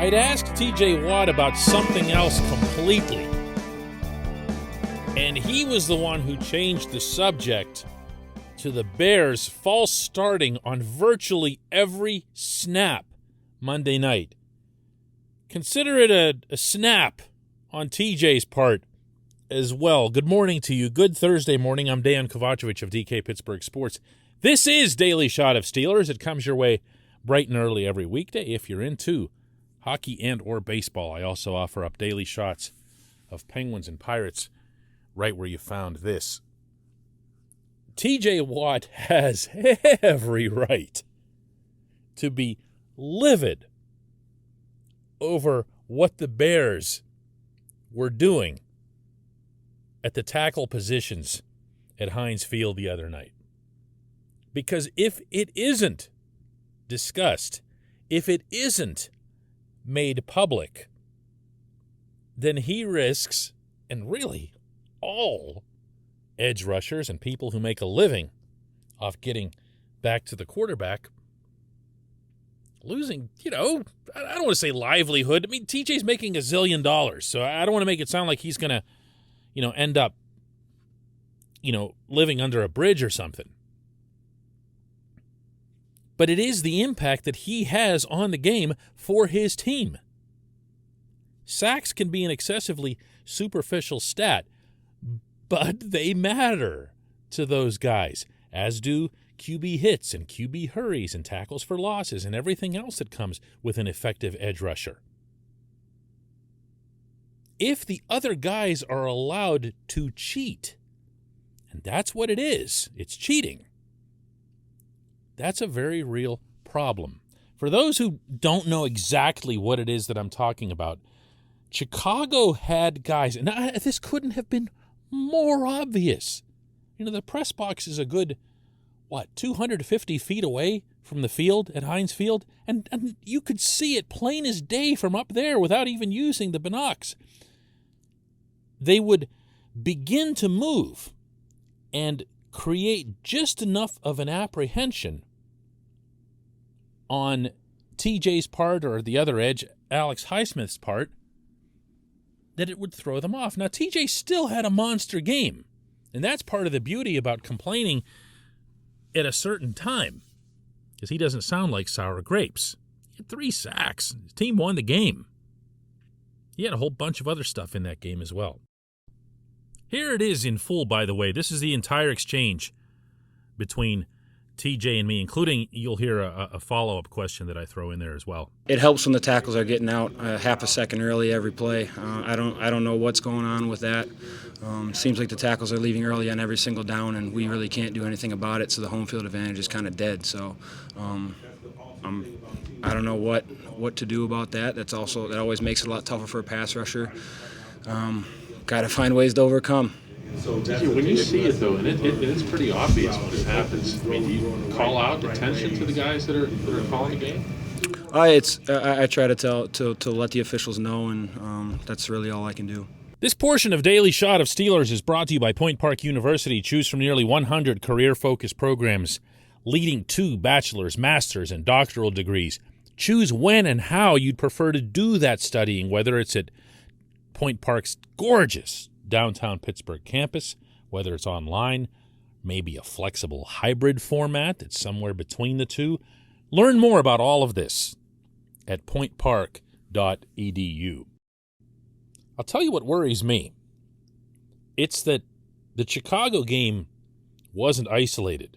I'd asked TJ Watt about something else completely, and he was the one who changed the subject to the Bears false starting on virtually every snap Monday night. Consider it a snap on TJ's part as well. Good morning to you. Good Thursday morning. I'm Dejan Kovacevic of DK Pittsburgh Sports. This is Daily Shot of Steelers. It comes your way bright and early every weekday if you're into hockey and or baseball. I also offer up daily shots of Penguins and Pirates right where you found this. TJ Watt has every right to be livid over what the Bears were doing at the tackle positions at Heinz Field the other night. Because if it isn't discussed, if it isn't made public, then he risks, and really all edge rushers and people who make a living off getting back to the quarterback, losing, I don't want to say livelihood. I mean, TJ's making $1 zillion, so I don't want to make it sound like he's going to, end up, living under a bridge or something. But it is the impact that he has on the game for his team. Sacks can be an excessively superficial stat, but they matter to those guys, as do QB hits and QB hurries and tackles for losses and everything else that comes with an effective edge rusher. If the other guys are allowed to cheat, and that's what it is, it's cheating, that's a very real problem. For those who don't know exactly what it is that I'm talking about, Chicago had guys, and this couldn't have been more obvious. The press box is a good, 250 feet away from the field at Heinz Field, and you could see it plain as day from up there without even using the binocs. They would begin to move and create just enough of an apprehension on TJ's part or the other edge, Alex Highsmith's part, that it would throw them off. Now, TJ still had a monster game, and that's part of the beauty about complaining at a certain time, because he doesn't sound like sour grapes. He had 3 sacks. His team won the game. He had a whole bunch of other stuff in that game as well. Here it is in full, by the way. This is the entire exchange between TJ and me, including, you'll hear a follow-up question that I throw in there as well. It helps when the tackles are getting out half a second early every play. I don't know what's going on with that. Seems like the tackles are leaving early on every single down, and we really can't do anything about it, so the home field advantage is kind of dead. So I don't know what to do about that. That always makes it a lot tougher for a pass rusher. Got to find ways to overcome. So when you see it, though, and it's pretty obvious when it happens, do you call out attention to the guys that are calling the game? I try to let the officials know, and that's really all I can do. This portion of Daily Shot of Steelers is brought to you by Point Park University. Choose from nearly 100 career-focused programs leading to bachelor's, master's, and doctoral degrees. Choose when and how you'd prefer to do that studying, whether it's at Point Park's gorgeous downtown Pittsburgh campus, whether it's online, maybe a flexible hybrid format that's somewhere between the two. Learn more about all of this at pointpark.edu. I'll tell you what worries me. It's that the Chicago game wasn't isolated.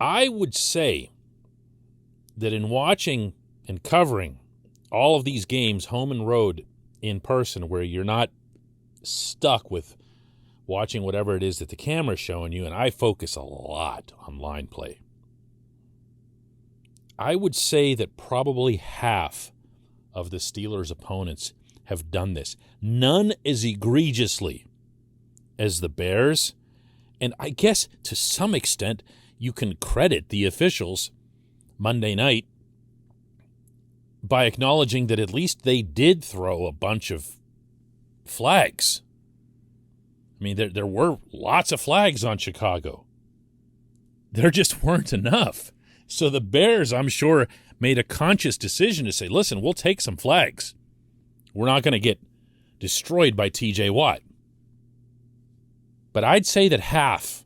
I would say that in watching and covering all of these games, home and road, in person, where you're not stuck with watching whatever it is that the camera's showing you, and I focus a lot on line play, I would say that probably half of the Steelers' opponents have done this. None as egregiously as the Bears, and I guess to some extent you can credit the officials Monday night by acknowledging that at least they did throw a bunch of flags. I mean, there were lots of flags on Chicago. There just weren't enough So the Bears, I'm sure, made a conscious decision to say, listen, we'll take some flags. We're not going to get destroyed by T.J. Watt. But I'd say that half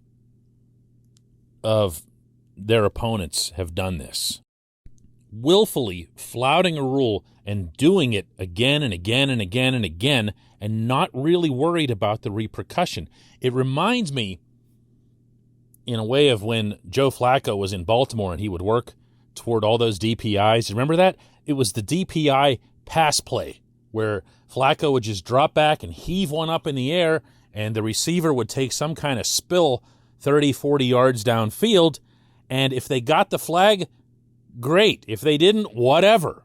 of their opponents have done this. Willfully flouting a rule and doing it again and again and again and again and not really worried about the repercussion. It reminds me, in a way, of when Joe Flacco was in Baltimore and he would work toward all those DPIs. Remember that? It was the DPI pass play where Flacco would just drop back and heave one up in the air and the receiver would take some kind of spill 30, 40 yards downfield, and if they got the flag, great. If they didn't, whatever.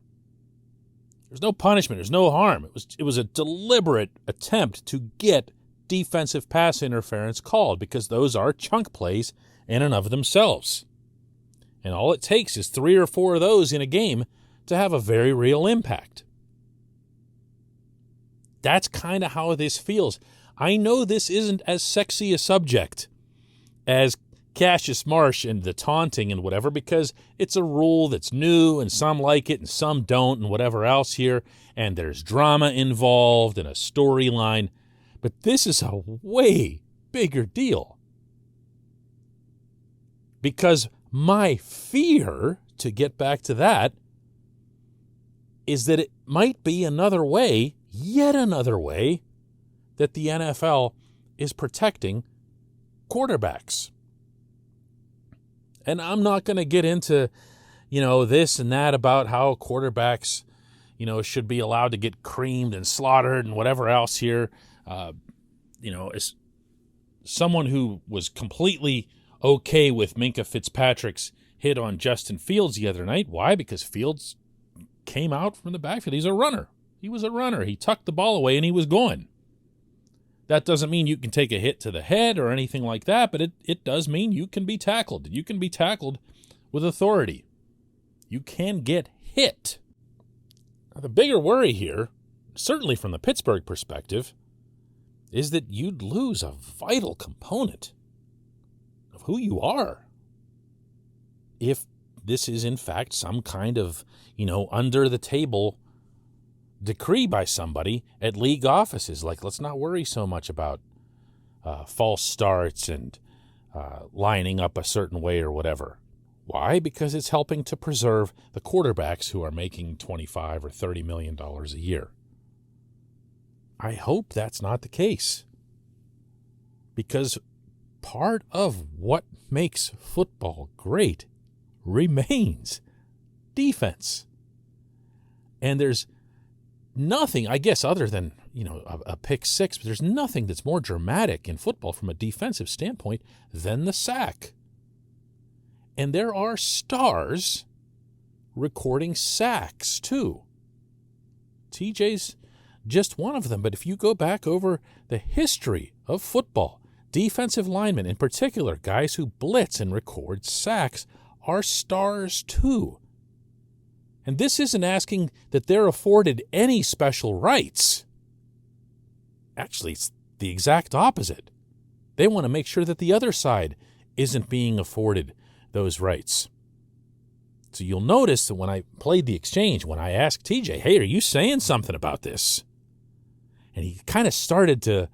There's no punishment. There's no harm. It was a deliberate attempt to get defensive pass interference called because those are chunk plays in and of themselves. And all it takes is 3 or 4 of those in a game to have a very real impact. That's kind of how this feels. I know this isn't as sexy a subject as Cassius Marsh and the taunting and whatever, because it's a rule that's new and some like it and some don't and whatever else here, and there's drama involved and a storyline. But this is a way bigger deal. Because my fear, to get back to that, is that it might be another way, yet another way, that the NFL is protecting quarterbacks. And I'm not going to get into, this and that about how quarterbacks, should be allowed to get creamed and slaughtered and whatever else here. As someone who was completely okay with Minkah Fitzpatrick's hit on Justin Fields the other night. Why? Because Fields came out from the backfield. He's a runner. He was a runner. He tucked the ball away and he was gone. That doesn't mean you can take a hit to the head or anything like that, but it does mean you can be tackled. You can be tackled with authority. You can get hit. Now, the bigger worry here, certainly from the Pittsburgh perspective, is that you'd lose a vital component of who you are if this is in fact some kind of, under-the-table decree by somebody at league offices. Like, let's not worry so much about false starts and lining up a certain way or whatever. Why? Because it's helping to preserve the quarterbacks who are making $25 or $30 million a year. I hope that's not the case. Because part of what makes football great remains defense. And there's nothing, I guess, other than, a pick six, but there's nothing that's more dramatic in football from a defensive standpoint than the sack. And there are stars recording sacks, too. TJ's just one of them, but if you go back over the history of football, defensive linemen, in particular, guys who blitz and record sacks, are stars, too. And this isn't asking that they're afforded any special rights. Actually, it's the exact opposite. They want to make sure that the other side isn't being afforded those rights. So you'll notice that when I played the exchange, when I asked TJ, hey, are you saying something about this? And he kind of started to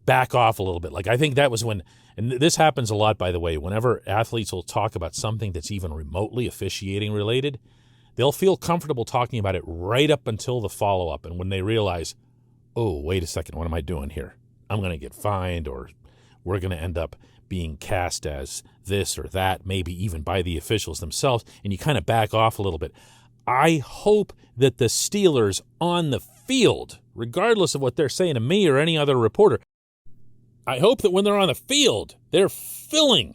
back off a little bit. Like, I think that was when, and this happens a lot, by the way, whenever athletes will talk about something that's even remotely officiating related, they'll feel comfortable talking about it right up until the follow-up. And when they realize, oh, wait a second, what am I doing here? I'm going to get fined, or we're going to end up being cast as this or that, maybe even by the officials themselves, and you kind of back off a little bit. I hope that the Steelers on the field, regardless of what they're saying to me or any other reporter, I hope that when they're on the field, they're filling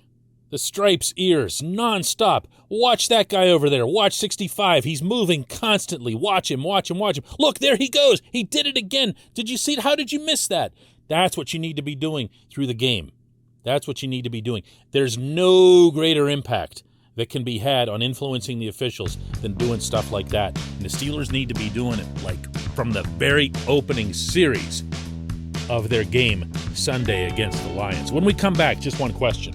the Stripes' ears nonstop. Watch that guy over there. Watch 65. He's moving constantly. Watch him, watch him, watch him. Look, there he goes. He did it again. Did you see it? How did you miss that? That's what you need to be doing through the game. That's what you need to be doing. There's no greater impact that can be had on influencing the officials than doing stuff like that. And the Steelers need to be doing it like from the very opening series of their game Sunday against the Lions. When we come back, just one question.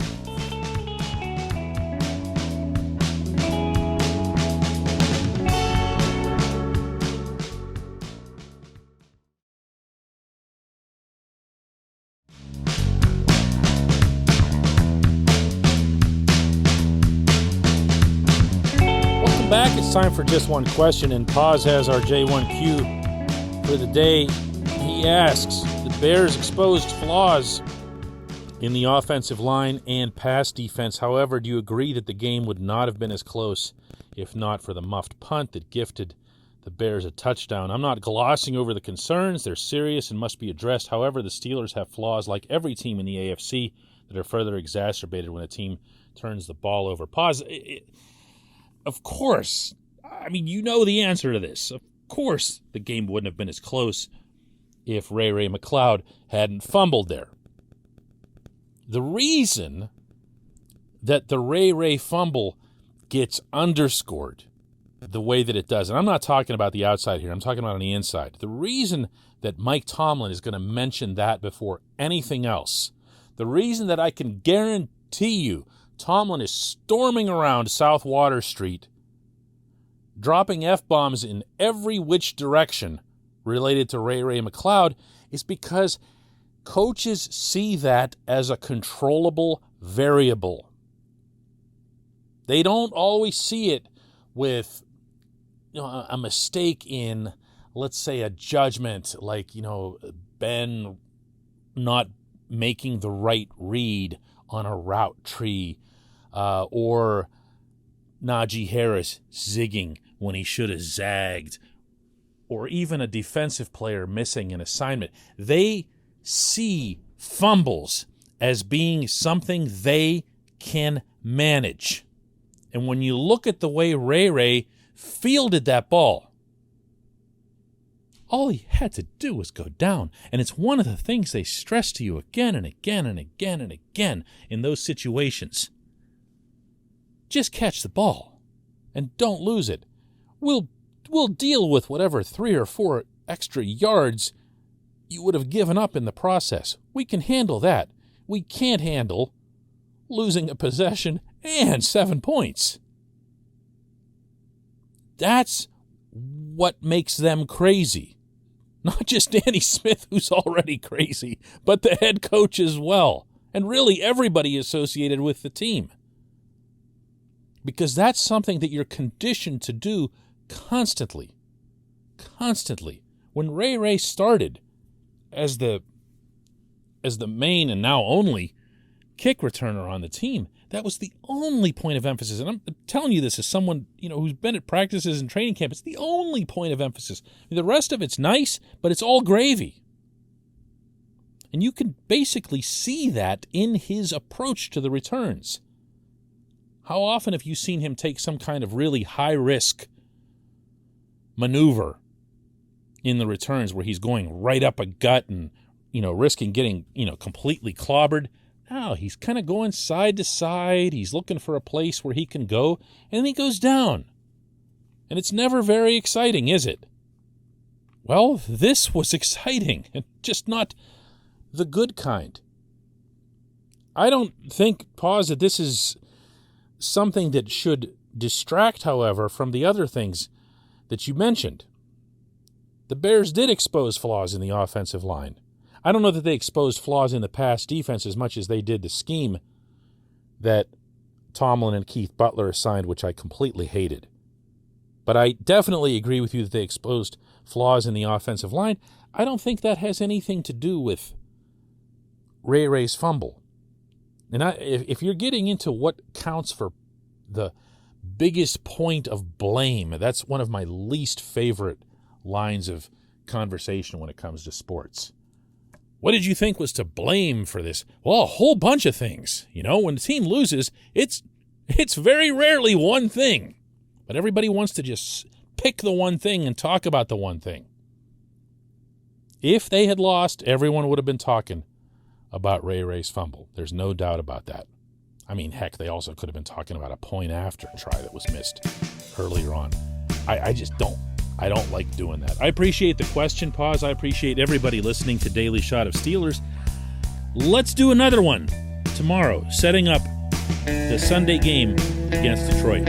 Welcome back. It's time for Just One Question, and Paz has our J1Q for the day. He asks, the Bears exposed flaws in the offensive line and pass defense. However, do you agree that the game would not have been as close if not for the muffed punt that gifted the Bears a touchdown? I'm not glossing over the concerns. They're serious and must be addressed. However, the Steelers have flaws like every team in the AFC that are further exacerbated when a team turns the ball over. Pause. Of course, I mean, you know the answer to this. Of course the game wouldn't have been as close if Ray McCloud hadn't fumbled there. The reason that the Ray fumble gets underscored the way that it does, and I'm not talking about the outside here, I'm talking about on the inside. The reason that Mike Tomlin is going to mention that before anything else, the reason that I can guarantee you Tomlin is storming around South Water Street, dropping F-bombs in every which direction related to Ray McCloud, is because coaches see that as a controllable variable. They don't always see it with a mistake in, let's say, a judgment, like, Ben not making the right read on a route tree, or Najee Harris zigging when he should have zagged, or even a defensive player missing an assignment. They see fumbles as being something they can manage. And when you look at the way Ray fielded that ball, all he had to do was go down. And it's one of the things they stress to you again and again and again and again in those situations. Just catch the ball and don't lose it. We'll deal with whatever 3 or 4 extra yards you would have given up in the process. We can handle that. We can't handle losing a possession and 7 points. That's what makes them crazy. Not just Danny Smith, who's already crazy, but the head coach as well, and really everybody associated with the team. Because that's something that you're conditioned to do constantly. Constantly. When Ray started as the main and now only kick returner on the team, that was the only point of emphasis. And I'm telling you this as someone, who's been at practices and training camp. It's the only point of emphasis. The rest of it's nice, but it's all gravy. And you can basically see that in his approach to the returns. How often have you seen him take some kind of really high-risk maneuver in the returns where he's going right up a gut and, risking getting, completely clobbered? No, he's kind of going side to side. He's looking for a place where he can go, and then he goes down. And it's never very exciting, is it? Well, this was exciting, and just not the good kind. I don't think, that this is something that should distract, however, from the other things that you mentioned. The Bears did expose flaws in the offensive line. I don't know that they exposed flaws in the pass defense as much as they did the scheme that Tomlin and Keith Butler assigned, which I completely hated. But I definitely agree with you that they exposed flaws in the offensive line. I don't think that has anything to do with Ray's fumble. And if you're getting into what counts for the biggest point of blame, that's one of my least favorite lines of conversation when it comes to sports. What did you think was to blame for this? Well, a whole bunch of things. When the team loses, it's very rarely one thing. But everybody wants to just pick the one thing and talk about the one thing. If they had lost, everyone would have been talking about Ray's fumble. There's no doubt about that. I mean, heck, they also could have been talking about a point after try that was missed earlier on. I just don't. I don't like doing that. I appreciate the question, Pause. I appreciate everybody listening to Daily Shot of Steelers. Let's do another one tomorrow, setting up the Sunday game against Detroit.